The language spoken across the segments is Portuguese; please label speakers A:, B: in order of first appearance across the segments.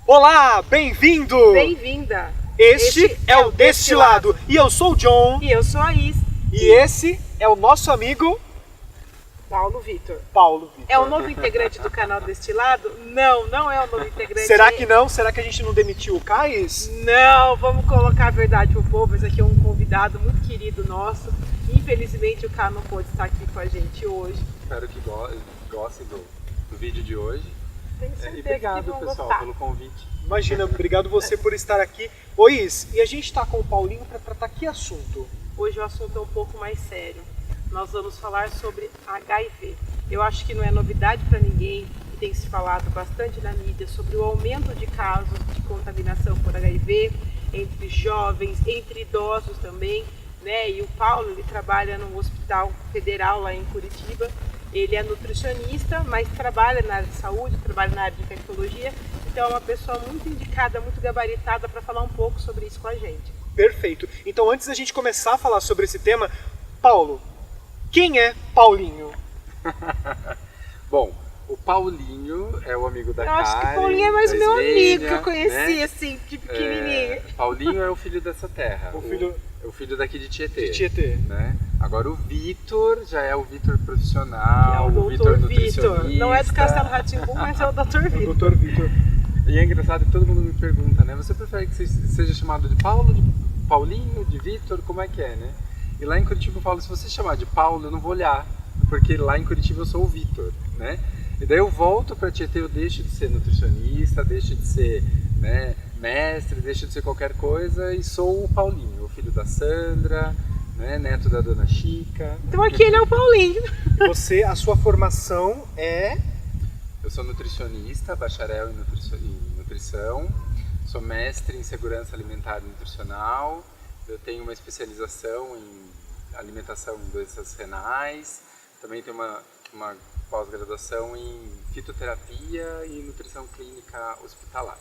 A: Olá, bem-vindo!
B: Bem-vinda!
A: Este é o Destilado. E eu sou o John.
B: E eu sou a Is.
A: E esse é o nosso amigo
B: Paulo Vitor.
A: Paulo Vitor.
B: É o novo integrante do canal Destilado? Não, não é o novo integrante.
A: Será que não? Será que a gente não demitiu o Cais?
B: Não, vamos colocar a verdade pro povo. Esse aqui é um convidado muito querido nosso. Infelizmente o Cá não pôde estar aqui com a gente hoje.
C: Espero que gostem do vídeo de hoje.
B: Tenho certeza
C: E obrigado,
B: que vão
C: pessoal,
B: gostar.
C: pelo convite.
A: Imagina, obrigado você por estar aqui. Ô Is, e a gente está com o Paulinho para tratar que assunto?
B: Hoje o assunto é um pouco mais sério. Nós vamos falar sobre HIV. Eu acho que não é novidade para ninguém, e tem se falado bastante na mídia sobre o aumento de casos de contaminação por HIV entre jovens, entre idosos também, né? E o Paulo, ele trabalha num hospital federal lá em Curitiba. Ele é nutricionista, mas trabalha na área de saúde, trabalha na área de tecnologia. Então é uma pessoa muito indicada, muito gabaritada para falar um pouco sobre isso com a gente.
A: Perfeito. Então antes da gente começar a falar sobre esse tema, Paulo, quem é Paulinho?
C: Bom, o Paulinho é o amigo da
B: Eu
C: Karen.
B: acho que o Paulinho é mais
C: da
B: meu
C: Ismênia,
B: amigo, que eu conheci,
C: né?
B: assim, de pequenininho.
C: Paulinho é o filho dessa terra.
A: O
C: o filho daqui de Tietê.
A: de Tietê.
C: Né? Agora o Vitor já é o Vitor
B: Que é
C: profissional,
B: o
C: o Vitor
B: Dr. Vitor.
C: nutricionista.
B: Não é do Castelo Rá-Tim-Bum, mas é o Dr.
A: O
B: Vitor.
A: Dr. Vitor.
C: E é engraçado que todo mundo me pergunta, né? Você prefere que seja chamado de Paulo, de Paulinho, de Vitor? Como é que é, né? E lá em Curitiba eu falo, se você chamar de Paulo, eu não vou olhar, porque lá em Curitiba eu sou o Vitor, né? E daí eu volto para Tietê, eu deixo de ser nutricionista, deixo de ser, né, mestre, deixo de ser qualquer coisa e sou o Paulinho, o filho da Sandra, né, neto da dona Chica.
B: Então aqui ele é o Paulinho.
A: Você, a sua formação é...
C: Eu sou nutricionista, bacharel em nutrição, sou mestre em segurança alimentar e nutricional, eu tenho uma especialização em alimentação em doenças renais, também tenho uma pós-graduação em fitoterapia e nutrição clínica hospitalar.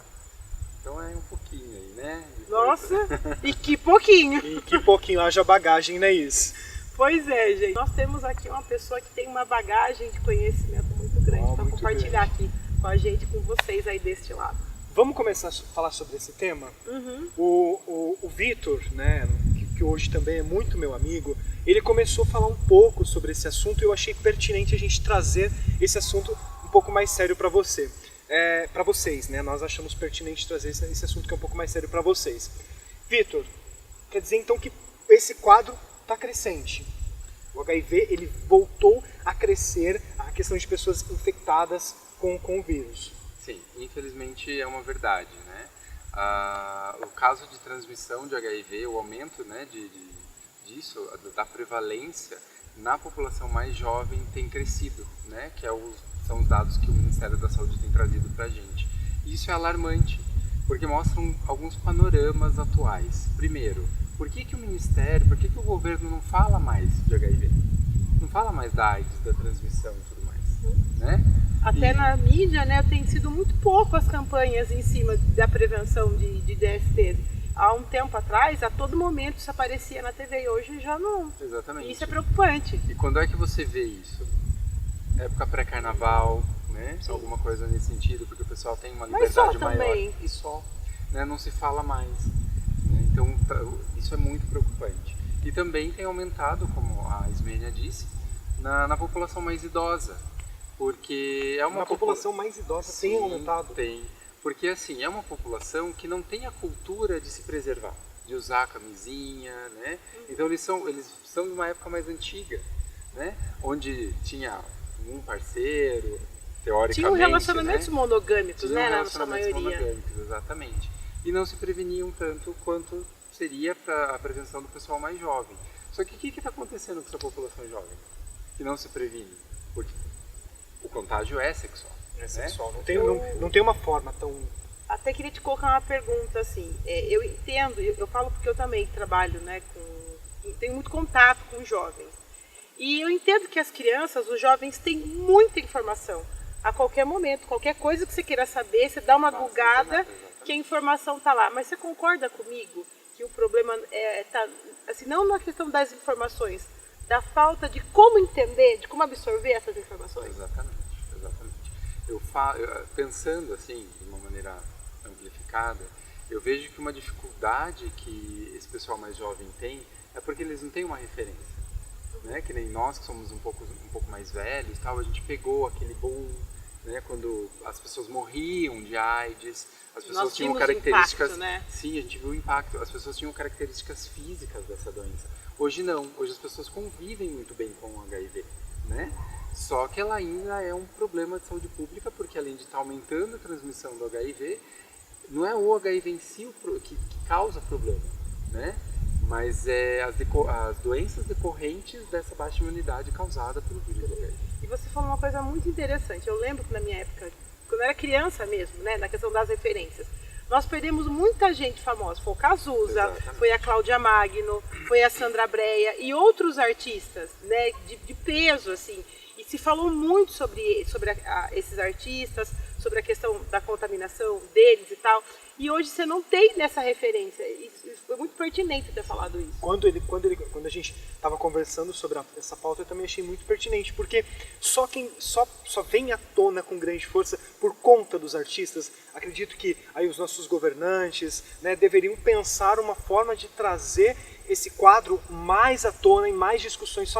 C: Então é um pouquinho aí, né?
B: Nossa, e que pouquinho.
A: E que pouquinho haja bagagem, né, Is?
B: Pois é, gente. Nós temos aqui uma pessoa que tem uma bagagem de conhecimento muito grande para
A: muito
B: compartilhar
A: grande.
B: aqui com a gente, com vocês aí deste lado.
A: Vamos começar a falar sobre esse tema? O Vitor, né, que hoje também é muito meu amigo, ele começou a falar um pouco sobre esse assunto e eu achei pertinente a gente trazer esse assunto um pouco mais sério para você. Para vocês, né? Nós achamos pertinente trazer esse assunto que é um pouco mais sério para vocês. Vitor, quer dizer então que esse quadro está crescente. O HIV ele voltou a crescer, a questão de pessoas infectadas com o vírus.
C: Sim, infelizmente é uma verdade, né? O caso de transmissão de HIV, o aumento, né, disso, da prevalência na população mais jovem tem crescido, né? Que são os dados que o Ministério da Saúde tem trazido para a gente. E isso é alarmante, porque mostram alguns panoramas atuais. Primeiro, por que o Ministério, por que o governo não fala mais de HIV? Não fala mais da AIDS, da transmissão e tudo mais, né?
B: Até na mídia, né, tem sido muito pouco as campanhas em cima da prevenção de DSTs. Há um tempo atrás, a todo momento isso aparecia na TV e hoje já não.
C: Exatamente.
B: E isso é preocupante.
C: E quando é que você vê isso? Época pré-carnaval, né?
B: Sim.
C: Alguma coisa nesse sentido, porque o pessoal tem uma
B: Mas só
C: liberdade maior.
B: também.
C: E só, né? Não se fala mais. Né? Então isso é muito preocupante. E também tem aumentado, como a Ismênia disse, na população mais idosa. Porque é uma
A: população mais idosa.
C: Sim,
A: tem aumentado.
C: Tem. Porque assim, é uma população que não tem a cultura de se preservar, de usar camisinha, né? Então eles são de uma época mais antiga, né? Onde tinha um parceiro, teoricamente,
B: Tinham relacionamentos
C: né?
B: monogâmicos,
C: Tinham
B: né, na sua
C: relacionamentos
B: maioria.
C: monogâmicos, exatamente. E não se preveniam tanto quanto seria para a prevenção do pessoal mais jovem. Só que o que está acontecendo com essa população jovem? Que não se previne? Porque o contágio é sexual.
A: É
C: né?
A: sexual. Não tem uma forma tão...
B: Até queria te colocar uma pergunta, assim, eu entendo, eu falo porque eu também trabalho, né, tenho muito contato com jovens, e eu entendo que as crianças, os jovens têm muita informação, a qualquer momento, qualquer coisa que você queira saber, você dá uma googada, que a informação está lá, mas você concorda comigo que o problema tá, assim, não na questão das informações, da falta de como entender, de como absorver essas informações?
C: Exatamente, exatamente. Pensando assim, de uma maneira amplificada, eu vejo que uma dificuldade que esse pessoal mais jovem tem é porque eles não têm uma referência, né? Que nem nós que somos um pouco mais velhos, tal, a gente pegou aquele boom, né? Quando as pessoas morriam de AIDS, as pessoas
B: Nós
C: tinham
B: tínhamos
C: características,
B: impacto, né?
C: sim, a gente viu o impacto, as pessoas tinham características físicas dessa doença. Hoje não, hoje as pessoas convivem muito bem com o HIV, né? Só que ela ainda é um problema de saúde pública, porque além de estar aumentando a transmissão do HIV, não é o HIV em si que causa problema, né? Mas é as doenças decorrentes dessa baixa imunidade causada pelo vírus do HIV.
B: E você falou uma coisa muito interessante. Eu lembro que na minha época, quando eu era criança mesmo, né, na questão das referências, nós perdemos muita gente famosa. Foi o Cazuza,
C: Exatamente.
B: foi a Cláudia Magno, foi a Sandra Brea e outros artistas, né, de peso, assim. E se falou muito sobre esses artistas, sobre a questão da contaminação deles e tal. E hoje você não tem nessa referência. Isso foi muito pertinente ter falado isso.
A: Quando a gente estava conversando sobre essa pauta, eu também achei muito pertinente, porque só vem à tona com grande força por conta dos artistas. Acredito que aí os nossos governantes, né, deveriam pensar uma forma de trazer esse quadro mais à tona, em mais discussões,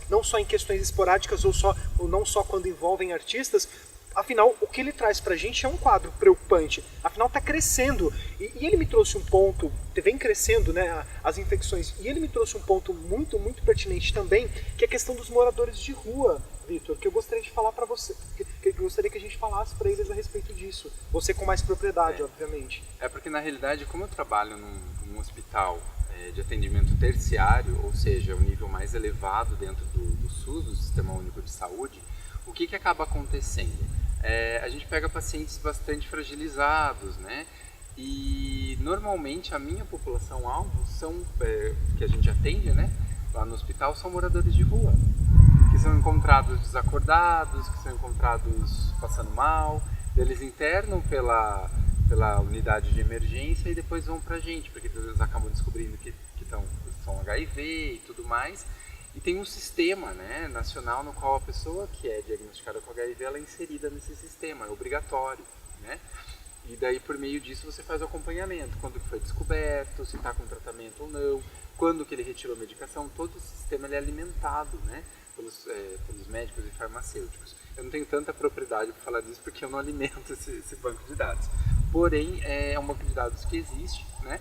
A: não só em questões esporádicas ou não só quando envolvem artistas. Afinal, o que ele traz pra gente é um quadro preocupante. Afinal, está crescendo. E ele me trouxe um ponto, vem crescendo, né, as infecções, e ele me trouxe um ponto muito, muito pertinente também, que é a questão dos moradores de rua, Vitor, que eu gostaria de falar para você, que eu gostaria que a gente falasse para eles a respeito disso. Você com mais propriedade, obviamente.
C: É porque, na realidade, como eu trabalho num hospital de atendimento terciário, ou seja, o nível mais elevado dentro do SUS, do Sistema Único de Saúde, o que acaba acontecendo? A gente pega pacientes bastante fragilizados, né? E normalmente a minha população-alvo que a gente atende, né, lá no hospital, são moradores de rua, que são encontrados desacordados, que são encontrados passando mal, eles internam pela unidade de emergência e depois vão pra gente, porque eles acabam descobrindo que são HIV e tudo mais. E tem um sistema, né, nacional no qual a pessoa que é diagnosticada com HIV ela é inserida nesse sistema, é obrigatório, né? E daí por meio disso você faz o acompanhamento, quando que foi descoberto, se está com tratamento ou não, quando que ele retirou a medicação, todo o sistema ele é alimentado, né, pelos médicos e farmacêuticos. Eu não tenho tanta propriedade para falar disso porque eu não alimento esse banco de dados. Porém, é um banco de dados que existe, né?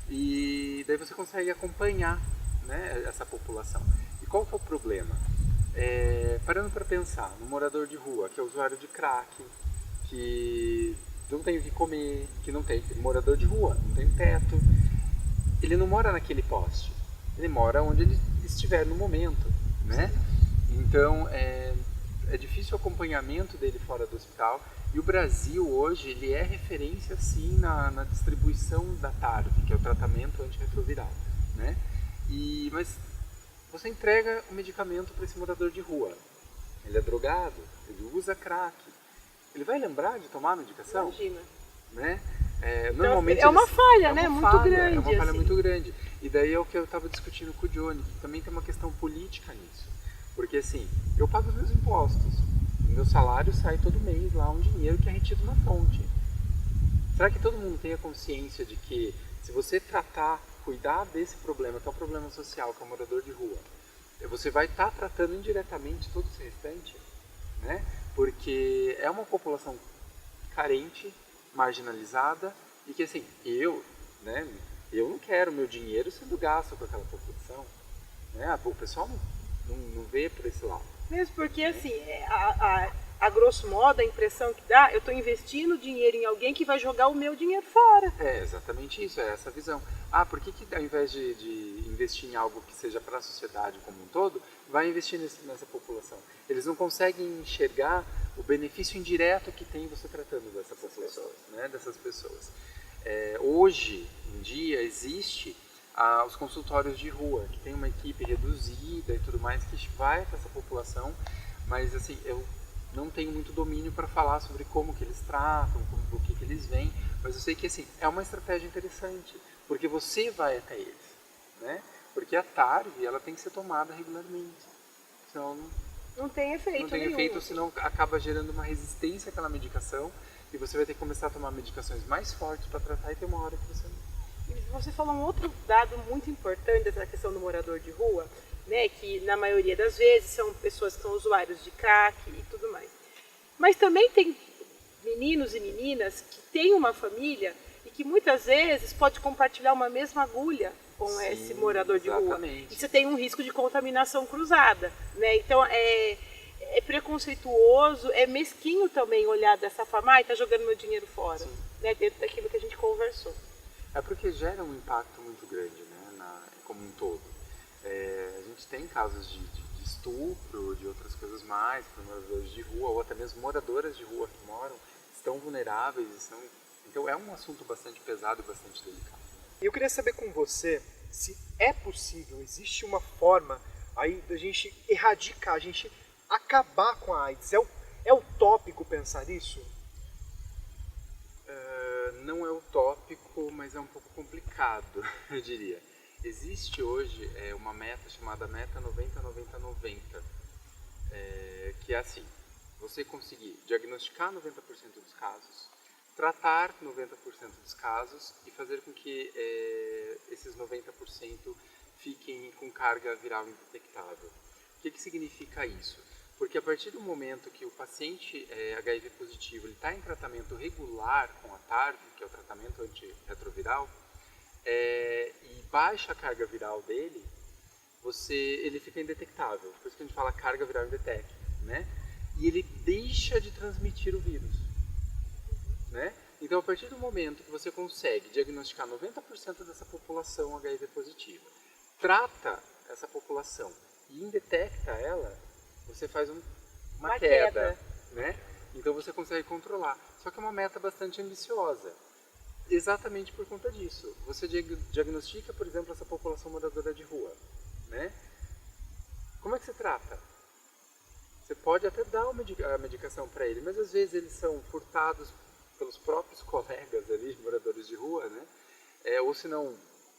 C: E daí você consegue acompanhar, né, essa população. E qual que é o problema? Parando para pensar, no morador de rua, que é usuário de crack, que não tem o que comer, que não tem morador de rua, não tem teto, ele não mora naquele poste, ele mora onde ele estiver no momento, né? Então é difícil o acompanhamento dele fora do hospital. E o Brasil hoje ele é referência sim na distribuição da TARV, que é o tratamento antirretroviral, né? Mas você entrega o medicamento para esse morador de rua, ele é drogado, ele usa crack, ele vai lembrar de tomar a medicação?
B: Imagina.
C: Né?
B: Então,
C: Normalmente
B: é uma falha, né?
C: Muito
B: Muito
C: grande.
B: grande.
C: É uma falha
B: assim.
C: muito grande. E daí é o que eu estava discutindo com o Johnny, que também tem uma questão política nisso. Porque assim, eu pago os meus impostos, meu salário sai todo mês lá um dinheiro que é retido na fonte. Será que todo mundo tem a consciência de que se você cuidar desse problema, que é um problema social, que é o morador de rua, você vai estar tratando indiretamente todo esse restante, né? Porque é uma população carente, marginalizada e que assim, eu não quero meu dinheiro sendo gasto com aquela população, né? O pessoal não vê por esse lado.
B: Mesmo porque, assim, a grosso modo, a impressão que dá, eu estou investindo dinheiro em alguém que vai jogar o meu dinheiro fora.
C: É exatamente isso, é essa visão. Por que ao invés de investir em algo que seja para a sociedade como um todo, vai investir nessa população? Eles não conseguem enxergar o benefício indireto que tem você tratando dessa população, né, dessas pessoas. Hoje em dia existe os consultórios de rua, que tem uma equipe reduzida e tudo mais, que vai para essa população, mas assim, eu não tenho muito domínio para falar sobre como que eles tratam, o que eles veem, mas eu sei que assim, é uma estratégia interessante, porque você vai até eles, né? Porque a TARV, ela tem que ser tomada regularmente, senão
B: não tem efeito
C: não tem
B: nenhum.
C: efeito, senão acaba gerando uma resistência àquela medicação, e você vai ter que começar a tomar medicações mais fortes para tratar e tem uma hora que você não.
B: E você falou um outro dado muito importante dessa questão do morador de rua, né, que na maioria das vezes são pessoas que são usuários de crack e tudo mais. Mas também tem meninos e meninas que têm uma família e que muitas vezes pode compartilhar uma mesma agulha com
C: Sim,
B: esse morador de
C: exatamente.
B: rua. E você tem um risco de contaminação cruzada, né? Então é preconceituoso, é mesquinho também olhar dessa forma, ai, tá jogando meu dinheiro fora, né? Dentro daquilo que a gente conversou.
C: É porque gera um impacto muito grande, né, como um todo. A gente tem casos de estupro, de outras coisas mais, para moradores de rua, ou até mesmo moradoras de rua que moram, estão vulneráveis, então é um assunto bastante pesado e bastante delicado.
A: Eu queria saber com você se é possível, existe uma forma aí da gente erradicar, a gente acabar com a AIDS. É utópico pensar nisso?
C: Não é utópico, mas é um pouco complicado, eu diria. Existe hoje uma meta chamada Meta 90-90-90, que é assim, você conseguir diagnosticar 90% dos casos, tratar 90% dos casos e fazer com que esses 90% fiquem com carga viral indetectável. O que significa isso? Porque a partir do momento que o paciente HIV positivo está em tratamento regular com a TARV, que é o tratamento antirretroviral, e baixa a carga viral dele, ele fica indetectável. Por isso que a gente fala carga viral indetect, né? E ele deixa de transmitir o vírus, né? Então, a partir do momento que você consegue diagnosticar 90% dessa população HIV positiva, trata essa população e indetecta ela, você faz uma queda, né? Então você consegue controlar. Só que é uma meta bastante ambiciosa, exatamente por conta disso. Você diagnostica, por exemplo, essa população moradora de rua, né? Como é que você trata? Você pode até dar a medicação para ele, mas às vezes eles são furtados pelos próprios colegas ali, moradores de rua, né? Ou se não,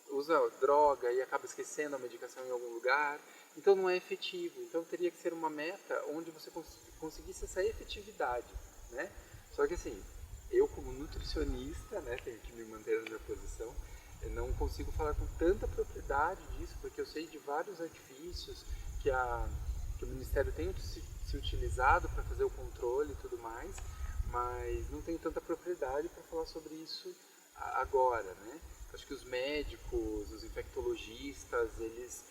C: usa droga e acaba esquecendo a medicação em algum lugar. Então não é efetivo. Então teria que ser uma meta onde você conseguisse essa efetividade, né? Só que assim, eu como nutricionista, né, tenho que me manter na minha posição, eu não consigo falar com tanta propriedade disso, porque eu sei de vários artifícios que o Ministério tem se utilizado para fazer o controle e tudo mais, mas não tenho tanta propriedade para falar sobre isso agora, né? Acho que os médicos, os infectologistas, eles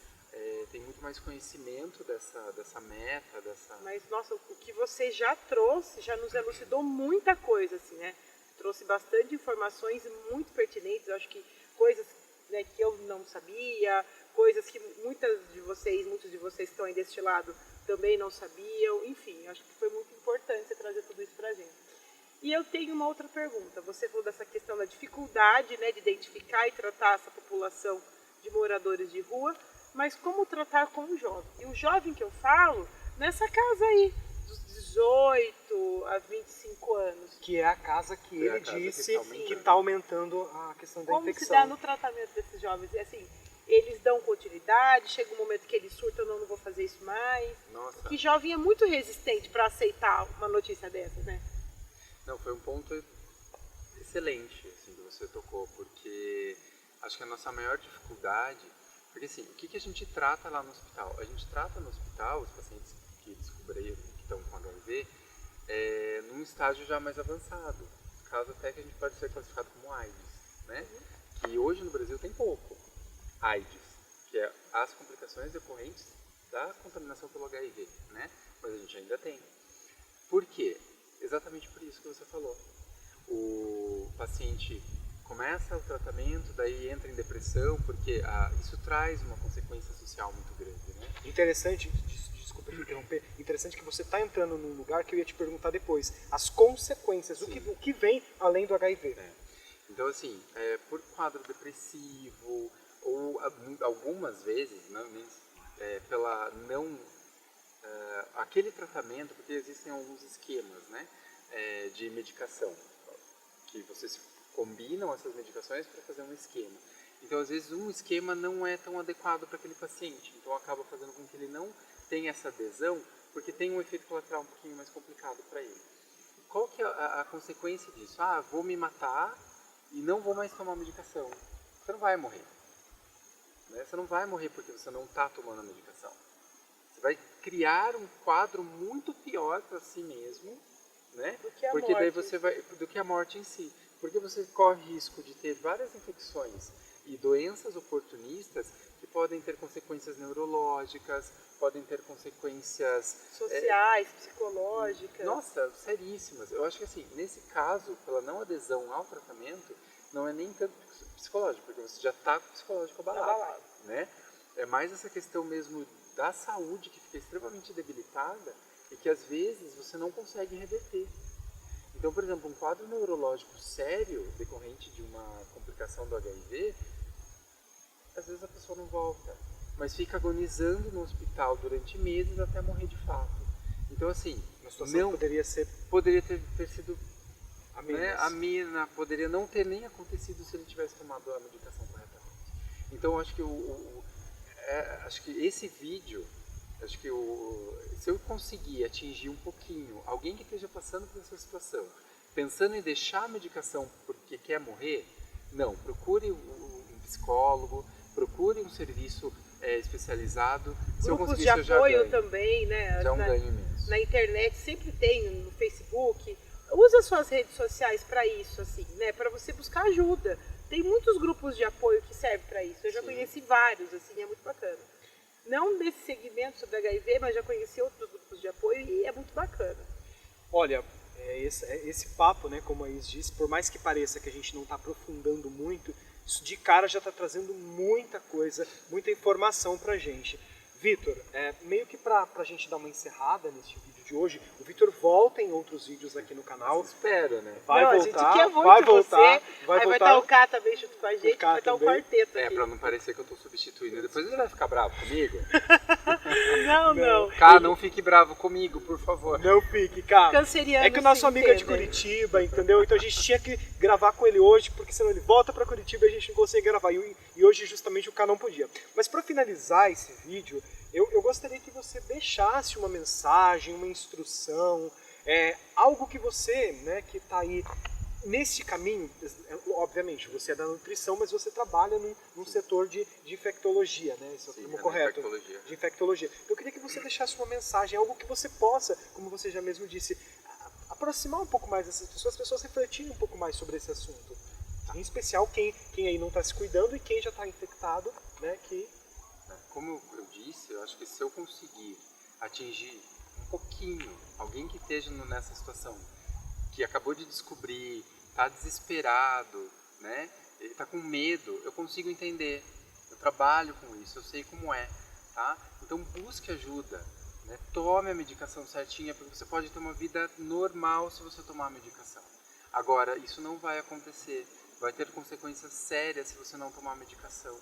C: têm muito mais conhecimento dessa meta,
B: Mas, nossa, o que você já trouxe, já nos elucidou muita coisa, assim, né? Trouxe bastante informações muito pertinentes, eu acho que coisas, né, que eu não sabia, coisas que muitos de vocês que estão aí deste lado também não sabiam, enfim, acho que foi muito importante você trazer tudo isso pra gente. E eu tenho uma outra pergunta. Você falou dessa questão da dificuldade, né, de identificar e tratar essa população de moradores de rua, mas como tratar com o jovem? E o jovem que eu falo, nessa casa aí, dos 18 a 25 anos.
A: Que é a casa que ele disse que está aumentando a questão da
B: Como
A: infecção.
B: se dá no tratamento desses jovens? E assim, eles dão continuidade, chega um momento que eles surtam, não vou fazer isso mais.
C: Nossa.
B: Que jovem é muito resistente para aceitar uma notícia dessas, né?
C: Não, foi um ponto excelente assim, que você tocou, porque acho que a nossa maior dificuldade, porque assim, o que a gente trata lá no hospital? A gente trata no hospital os pacientes que descobriram que estão com HIV num estágio já mais avançado, caso até que a gente pode ser classificado como AIDS, né? Que hoje no Brasil tem pouco AIDS, que é as complicações decorrentes da contaminação pelo HIV, né? Mas a gente ainda tem. Por quê? Exatamente por isso que você falou. O paciente começa o tratamento, daí entra em depressão, porque isso traz uma consequência social muito grande, né?
A: Interessante, desculpa te interromper, interessante que você está entrando num lugar que eu ia te perguntar depois, as consequências, o que vem além do HIV.
C: Então assim, por quadro depressivo, ou algumas vezes, pela não... aquele tratamento, porque existem alguns esquemas, né, de medicação, que vocês combinam essas medicações para fazer um esquema. Então, às vezes, um esquema não é tão adequado para aquele paciente, então acaba fazendo com que ele não tenha essa adesão, porque tem um efeito colateral um pouquinho mais complicado para ele. qual que é a consequência disso? Ah, vou me matar e não vou mais tomar medicação. Você não vai morrer. Né? Você não vai morrer porque você não está tomando a medicação. Você vai criar um quadro muito pior para si mesmo, né? Porque daí você vai do que a morte em si, porque você corre risco de ter várias infecções e doenças oportunistas que podem ter consequências neurológicas, podem ter consequências
B: sociais, psicológicas.
C: Nossa, seríssimas. Eu acho que assim, nesse caso, pela não adesão ao tratamento, não é nem tanto psicológico, porque você já está com o psicológico abalado, né? É mais essa questão mesmo da saúde que fica extremamente debilitada e que às vezes você não consegue reverter. Então, por exemplo, um quadro neurológico sério decorrente de uma complicação do HIV, às vezes a pessoa não volta, mas fica agonizando no hospital durante meses até morrer de fato. Então, assim,
A: não
C: poderia ter sido amena, poderia não ter nem acontecido se ele tivesse tomado a medicação corretamente. Então, acho que acho que esse vídeo, se eu conseguir atingir um pouquinho alguém que esteja passando por essa situação, pensando em deixar a medicação porque quer morrer, não, procure um psicólogo, procure um serviço especializado. Se
B: grupos de apoio também, né?
C: Já é um ganho imenso.
B: Na internet sempre tem, no Facebook. Usa suas redes sociais para isso, assim, né? Para você buscar ajuda. Tem muitos grupos de apoio que servem para isso. Eu já conheci vários, assim, é muito bacana. Não desse segmento sobre HIV, mas já conheci outros grupos de apoio e é muito bacana.
A: Olha, esse papo, né, como a Is disse, por mais que pareça que a gente não está aprofundando muito, isso de cara já está trazendo muita coisa, muita informação para a gente. Vitor, meio que para a gente dar uma encerrada nesse vídeo de hoje, o Vitor volta em outros vídeos aqui no canal.
C: Espero, né?
A: Vai voltar,
B: a gente quer muito
A: vai voltar.
B: Vai estar o K também junto com a gente, vai estar o quarteto aqui.
C: Para não parecer que eu estou substituindo. Depois ele vai ficar bravo comigo.
B: Não.
C: K, não fique bravo comigo, por favor.
A: Não fique, K.
B: Canceriano
A: é que o nosso amigo é de Curitiba, entendeu? Então a gente tinha que gravar com ele hoje, porque senão ele volta para Curitiba e a gente não consegue gravar. E hoje justamente o K não podia. Mas para finalizar esse vídeo, eu gostaria que você deixasse uma mensagem, uma instrução, algo que você, né, que está aí nesse caminho, obviamente, você é da nutrição, mas você trabalha num setor de infectologia, né? Esse é o termo correto. De infectologia. Eu queria que você deixasse uma mensagem, algo que você possa, como você já mesmo disse, aproximar um pouco mais dessas pessoas, as pessoas refletirem um pouco mais sobre esse assunto. Em especial quem aí não está se cuidando e quem já está infectado, né?
C: Como eu disse, eu acho que se eu conseguir atingir um pouquinho alguém que esteja nessa situação, que acabou de descobrir, está desesperado, né? Ele está com medo, eu consigo entender. Eu trabalho com isso, eu sei como é, tá? Então busque ajuda, né? Tome a medicação certinha, porque você pode ter uma vida normal se você tomar a medicação. Agora, isso não vai acontecer, vai ter consequências sérias se você não tomar a medicação,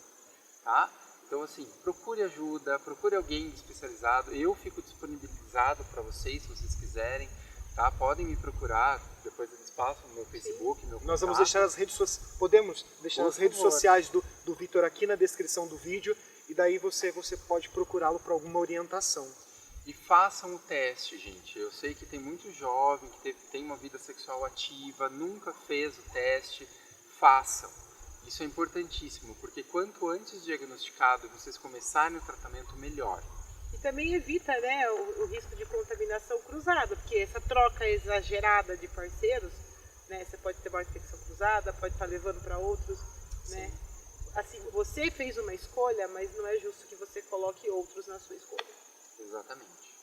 C: tá? Então, assim, procure ajuda, procure alguém especializado. Eu fico disponibilizado para vocês, se vocês quiserem, tá? Podem me procurar, depois eles passam no meu Facebook, meu contato.
A: Nós vamos deixar as redes sociais, podemos deixar as redes sociais do Vitor aqui na descrição do vídeo, e daí você pode procurá-lo para alguma orientação.
C: E façam o teste, gente. Eu sei que tem muito jovem que tem uma vida sexual ativa, nunca fez o teste. Façam. Isso é importantíssimo, porque quanto antes diagnosticado vocês começarem o tratamento, melhor.
B: E também evita, né, o risco de contaminação cruzada, porque essa troca exagerada de parceiros, né, você pode ter uma infecção cruzada, pode estar levando para outros, né? Assim, você fez uma escolha, mas não é justo que você coloque outros na sua escolha.
C: Exatamente.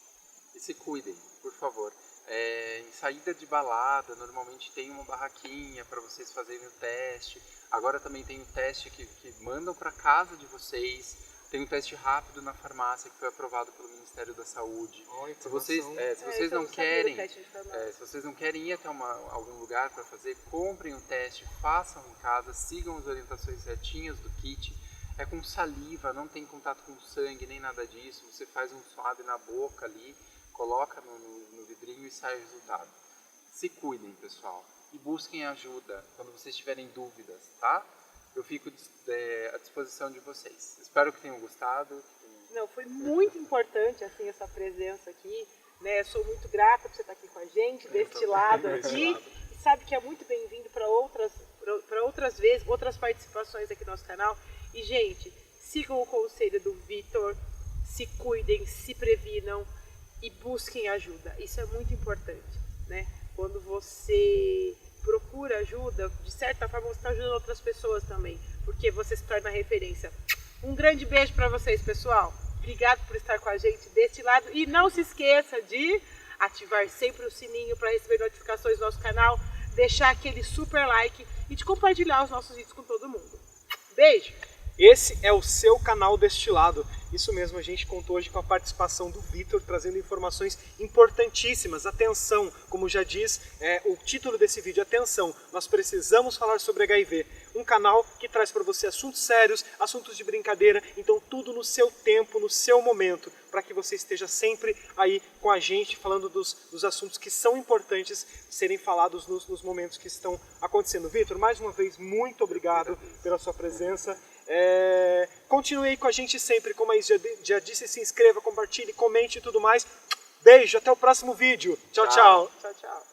C: E se cuidem, por favor. Em saída de balada, normalmente tem uma barraquinha para vocês fazerem o teste. Agora também tem o teste que mandam para casa de vocês. Tem um teste rápido na farmácia que foi aprovado pelo Ministério da Saúde. Se vocês não querem, se vocês não querem ir até algum lugar para fazer, comprem o teste, façam em casa, sigam as orientações certinhas do kit. É com saliva, não tem contato com sangue nem nada disso. Você faz um suave na boca ali, coloca no vidrinho e sai o resultado. Se cuidem, pessoal, e busquem ajuda quando vocês tiverem dúvidas, tá? Eu fico à disposição de vocês. Espero que tenham gostado.
B: Não, foi muito importante assim essa presença aqui, né? Sou muito grata por você estar aqui com a gente, deste lado aqui. E sabe que é muito bem-vindo para outras vezes, outras participações aqui no nosso canal. E, gente, sigam o conselho do Vitor, se cuidem, se previnam e busquem ajuda. Isso é muito importante, né? Quando você procura ajuda, de certa forma você está ajudando outras pessoas também, porque você se torna referência. Um grande beijo para vocês, pessoal. Obrigado por estar com a gente deste lado. E não se esqueça de ativar sempre o sininho para receber notificações do nosso canal, deixar aquele super like e de compartilhar os nossos vídeos com todo mundo. Beijo!
A: Esse é o seu canal Destilado. Isso mesmo, a gente contou hoje com a participação do Vitor, trazendo informações importantíssimas. Atenção, como já diz o título desse vídeo, atenção, nós precisamos falar sobre HIV. Um canal que traz para você assuntos sérios, assuntos de brincadeira, então tudo no seu tempo, no seu momento, para que você esteja sempre aí com a gente, falando dos assuntos que são importantes serem falados nos momentos que estão acontecendo. Vitor, mais uma vez, muito obrigado pela sua presença. Continue aí com a gente sempre, como a Isa já disse, se inscreva, compartilhe, comente e tudo mais. Beijo, até o próximo vídeo. Tchau, tchau.
B: Tchau, tchau.